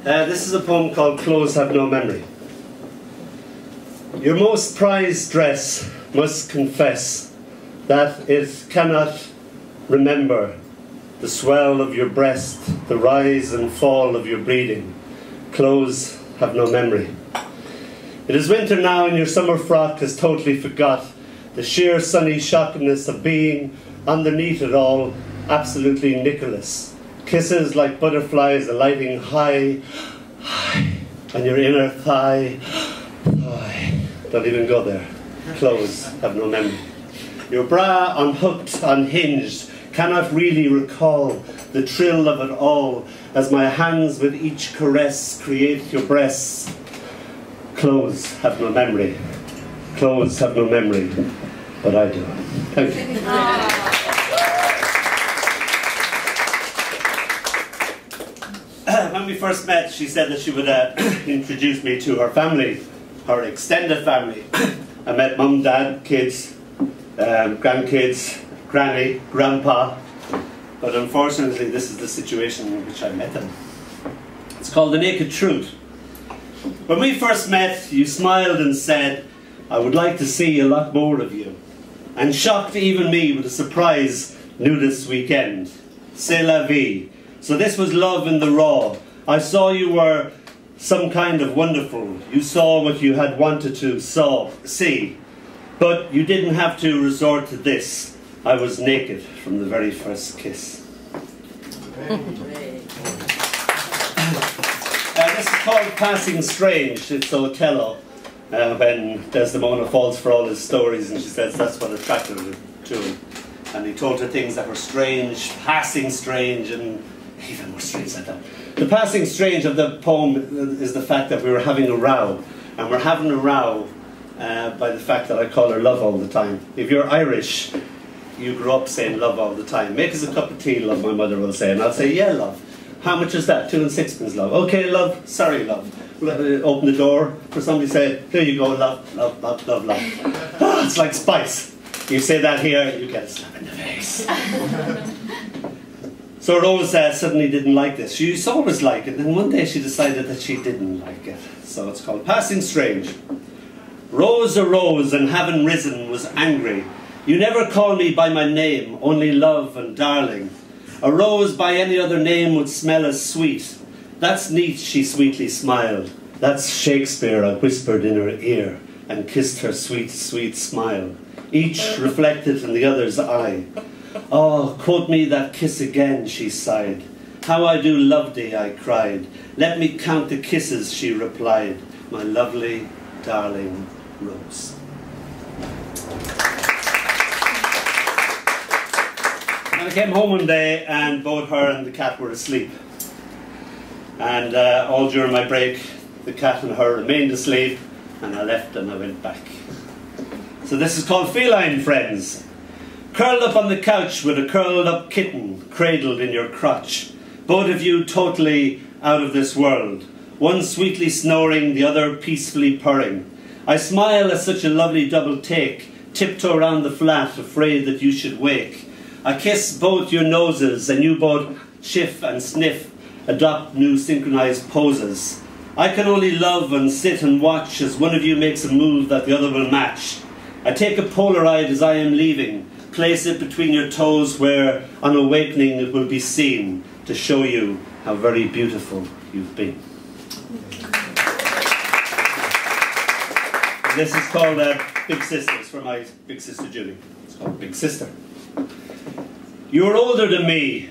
This is a poem called Clothes Have No Memory. Your most prized dress must confess that it cannot remember the swell of your breast, the rise and fall of your breeding. Clothes have no memory. It is winter now and your summer frock has totally forgot the sheer sunny shockedness of being, underneath it all, absolutely Nicholas. Kisses like butterflies alighting high, high, on your inner thigh, thigh. Don't even go there. Clothes have no memory. Your bra unhooked, unhinged, cannot really recall the thrill of it all as my hands with each caress create your breasts. Clothes have no memory. Clothes have no memory, but I do. Thank you. When we first met, she said that she would introduce me to her family, her extended family. I met mum, dad, kids, grandkids, granny, grandpa, but unfortunately this is the situation in which I met them. It's called The Naked Truth. When we first met, you smiled and said, I would like to see a lot more of you, and shocked even me with a surprise nudist weekend. C'est la vie. So this was love in the raw. I saw you were some kind of wonderful. You saw what you had wanted to see. But you didn't have to resort to this. I was naked from the very first kiss. This is called Passing Strange. It's Othello. When Desdemona falls for all his stories and she says that's what attracted her to him. And he told her things that were strange, passing strange, and even more strange than that. The passing strange of the poem is the fact that we were having a row. And we're having a row by the fact that I call her love all the time. If you're Irish, you grew up saying love all the time. Make us a cup of tea, love, my mother will say. And I'll say, yeah, love. How much is that? 2 and 6pence, love. Okay, love. Sorry, love. Open the door for somebody to say, here you go, love, love, love, love, love. Oh, it's like spice. You say that here, you get a slap in the face. So Rose suddenly didn't like this. She used to always like it, and one day she decided that she didn't like it. So it's called Passing Strange. Rose arose and having risen was angry. You never call me by my name, only love and darling. A rose by any other name would smell as sweet. That's neat, she sweetly smiled. That's Shakespeare, I whispered in her ear, and kissed her sweet, sweet smile. Each reflected in the other's eye. Oh, quote me that kiss again, she sighed. How I do love thee, I cried. Let me count the kisses, she replied. My lovely, darling Rose. And I came home one day and both her and the cat were asleep. And all during my break, the cat and her remained asleep, and I left and I went back. So this is called Feline Friends. Curled up on the couch with a curled up kitten, cradled in your crotch. Both of you totally out of this world. One sweetly snoring, the other peacefully purring. I smile at such a lovely double take, tiptoe around the flat, afraid that you should wake. I kiss both your noses, and you both shift and sniff, adopt new synchronized poses. I can only love and sit and watch as one of you makes a move that the other will match. I take a Polaroid as I am leaving, place it between your toes where, on awakening, it will be seen to show you how very beautiful you've been. And this is called Big Sister. It's for my big sister Julie. It's called Big Sister. You are older than me.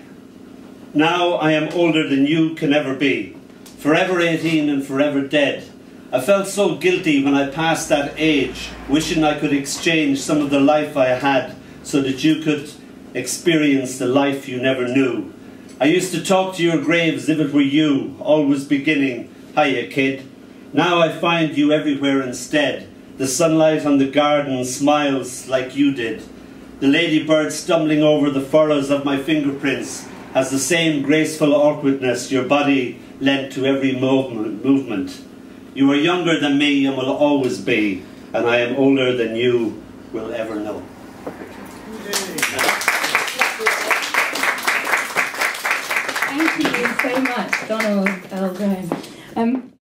Now I am older than you can ever be. Forever 18 and forever dead. I felt so guilty when I passed that age, wishing I could exchange some of the life I had so that you could experience the life you never knew. I used to talk to your grave as if it were you, always beginning, hiya kid. Now I find you everywhere instead. The sunlight on the garden smiles like you did. The ladybird stumbling over the furrows of my fingerprints has the same graceful awkwardness your body lent to every movement. You are younger than me and will always be, and I am older than you will ever know. Thank you so much, Donald L. Brown.